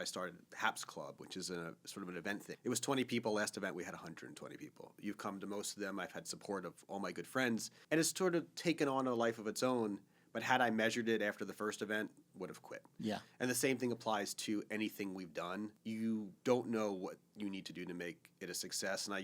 I started Haps Club, which is a sort of an event thing. It was 20 people. Last event, we had 120 people. You've come to most of them. I've had support of all my good friends. And it's sort of taken on a life of its own. But had I measured it after the first event, would have quit. Yeah. And the same thing applies to anything we've done. You don't know what you need to do to make it a success. And I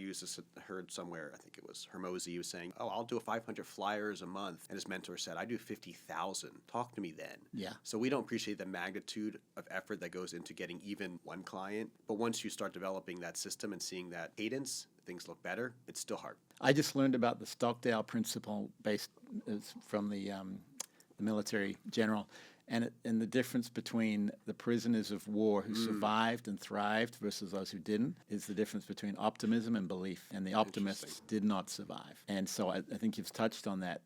heard somewhere, I think it was Hermosi, he was saying, oh, I'll do 500 flyers a month. And his mentor said, I do 50,000. Talk to me then. Yeah. So we don't appreciate the magnitude of effort that goes into getting even one client. But once you start developing that system and seeing that cadence, things look better, it's still hard. I just learned about the Stockdale principle based from the military general, and the difference between the prisoners of war who survived and thrived versus those who didn't is the difference between optimism and belief. And the optimists did not survive. And so I think you've touched on that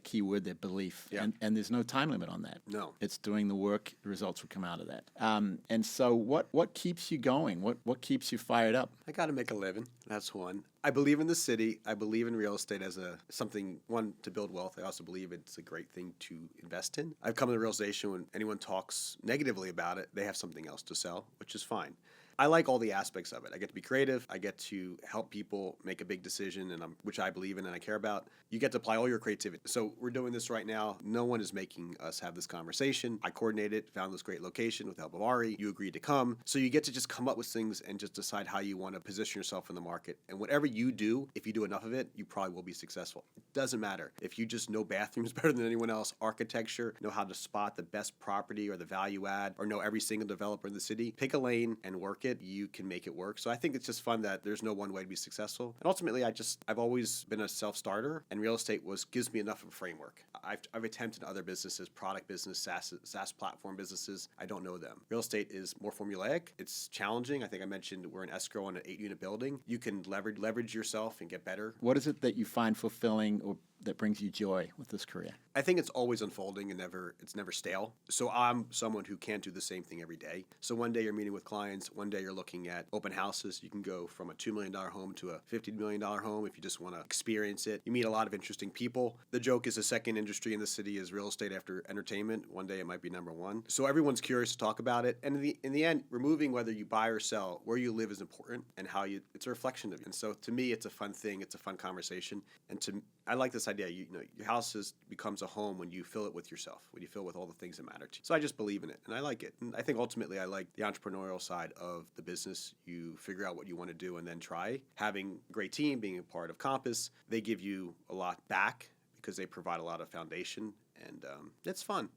key word there, belief. Yeah. And there's no time limit on that. No. It's doing the work, the results will come out of that. And so what keeps you going? What keeps you fired up? I got to make a living. That's one. I believe in the city. I believe in real estate as something, one, to build wealth. I also believe it's a great thing to invest in. I've come to the realization when anyone talks negatively about it, they have something else to sell, which is fine. I like all the aspects of it. I get to be creative. I get to help people make a big decision, which I believe in and I care about. You get to apply all your creativity. So we're doing this right now. No one is making us have this conversation. I coordinated, found this great location with the help of Ari. You agreed to come. So you get to just come up with things and just decide how you want to position yourself in the market. And whatever you do, if you do enough of it, you probably will be successful. It doesn't matter. If you just know bathrooms better than anyone else, architecture, know how to spot the best property or the value add, or know every single developer in the city, pick a lane and work it, you can make it work. So I think it's just fun that there's no one way to be successful. And ultimately, I've always been a self-starter, and real estate gives me enough of a framework. I've attempted other businesses, product business, SaaS platform businesses. I don't know them. Real estate is more formulaic. It's challenging. I think I mentioned we're in escrow on an 8-unit building. You can leverage yourself and get better. What is it that you find fulfilling or that brings you joy with this career? I think it's always unfolding and it's never stale. So I'm someone who can't do the same thing every day. So one day you're meeting with clients, one day you're looking at open houses. You can go from a $2 million home to a $50 million home if you just want to experience it. You meet a lot of interesting people. The joke is the second industry in the city is real estate after entertainment. One day it might be number one. So everyone's curious to talk about it. And in the end, removing whether you buy or sell, where you live is important and it's a reflection of you. And so to me, it's a fun thing. It's a fun conversation. And I like this idea. Your house becomes a home when you fill it with yourself, when you fill it with all the things that matter to you. So I just believe in it, and I like it. And I think ultimately I like the entrepreneurial side of the business. You figure out what you want to do and then try. Having a great team, being a part of Compass, they give you a lot back because they provide a lot of foundation, and it's fun.